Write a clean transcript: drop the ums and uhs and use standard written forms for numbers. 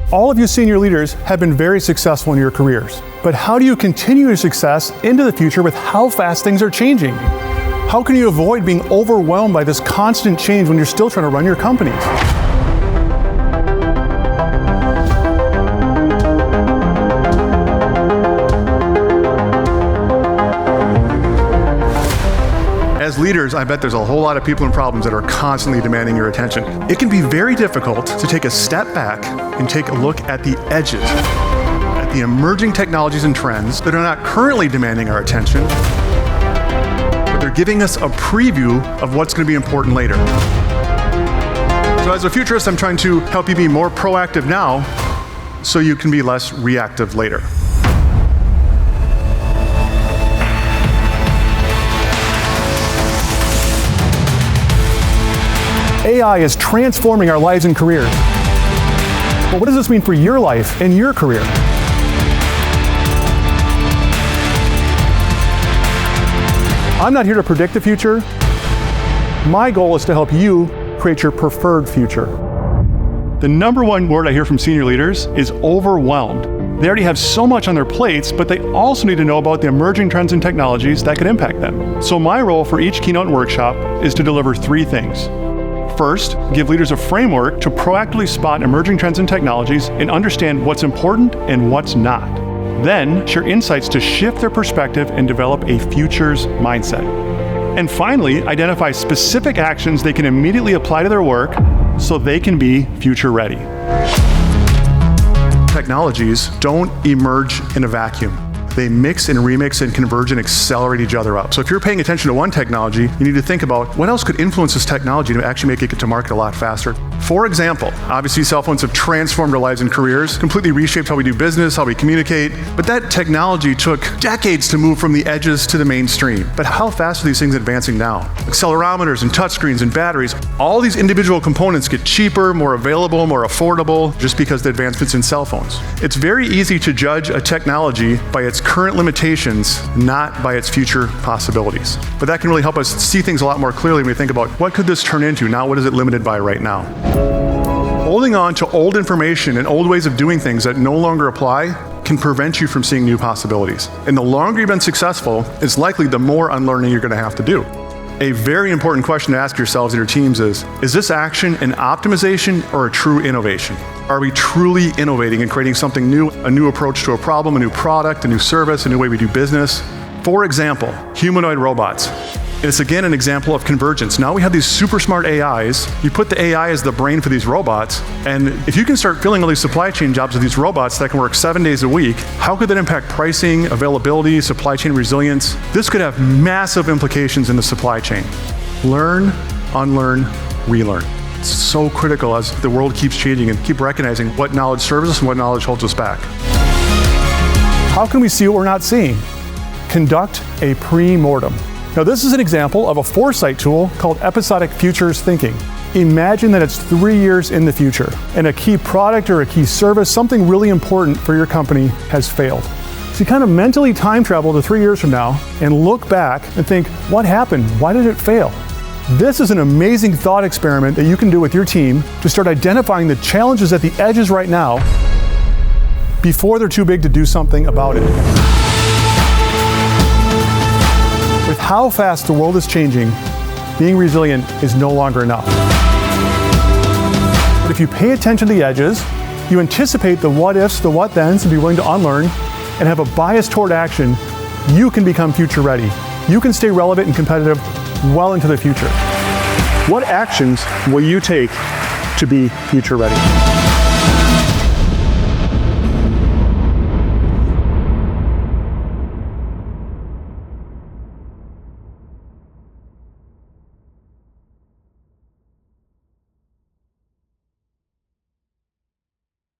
All of you senior leaders have been very successful in your careers. But how do you continue your success into the future with how fast things are changing? How can you avoid being overwhelmed by this constant change when you're still trying to run your companies? As leaders, I bet there's a whole lot of people and problems that are constantly demanding your attention. It can be very difficult to take a step back and take a look at the edges, at the emerging technologies and trends that are not currently demanding our attention, but they're giving us a preview of what's going to be important later. So as a futurist, I'm trying to help you be more proactive now so you can be less reactive later. AI is transforming our lives and careers. But what does this mean for your life and your career? I'm not here to predict the future. My goal is to help you create your preferred future. The number one word I hear from senior leaders is overwhelmed. They already have so much on their plates, but they also need to know about the emerging trends and technologies that could impact them. So my role for each keynote and workshop is to deliver three things. First, give leaders a framework to proactively spot emerging trends and technologies and understand what's important and what's not. Then, share insights to shift their perspective and develop a futures mindset. And finally, identify specific actions they can immediately apply to their work so they can be future ready. Technologies don't emerge in a vacuum. They mix and remix and converge and accelerate each other up. So if you're paying attention to one technology, you need to think about what else could influence this technology to actually make it get to market a lot faster. For example, obviously cell phones have transformed our lives and careers, completely reshaped how we do business, how we communicate, but that technology took decades to move from the edges to the mainstream. But how fast are these things advancing now? Accelerometers and touchscreens and batteries, all these individual components get cheaper, more available, more affordable, just because of the advancements in cell phones. It's very easy to judge a technology by its current limitations, not by its future possibilities. But that can really help us see things a lot more clearly when we think about what could this turn into now, what is it limited by right now? Holding on to old information and old ways of doing things that no longer apply can prevent you from seeing new possibilities. And the longer you've been successful, it's likely the more unlearning you're going to have to do. A very important question to ask yourselves and your teams is this action an optimization or a true innovation? Are we truly innovating and creating something new, a new approach to a problem, a new product, a new service, a new way we do business? For example, humanoid robots. It's again an example of convergence. Now we have these super smart AIs. You put the AI as the brain for these robots, and if you can start filling all these supply chain jobs with these robots that can work 7 days a week, how could that impact pricing, availability, supply chain resilience? This could have massive implications in the supply chain. Learn, unlearn, relearn. It's so critical as the world keeps changing and keep recognizing what knowledge serves us and what knowledge holds us back. How can we see what we're not seeing? Conduct a pre-mortem. Now this is an example of a foresight tool called episodic futures thinking. Imagine that it's 3 years in the future and a key product or a key service, something really important for your company has failed. So you kind of mentally time travel to 3 years from now and look back and think, what happened? Why did it fail? This is an amazing thought experiment that you can do with your team to start identifying the challenges at the edges right now before they're too big to do something about it. With how fast the world is changing, being resilient is no longer enough. But if you pay attention to the edges, you anticipate the what ifs, the what thens, and be willing to unlearn, and have a bias toward action, you can become future ready. You can stay relevant and competitive well into the future. What actions will you take to be future ready?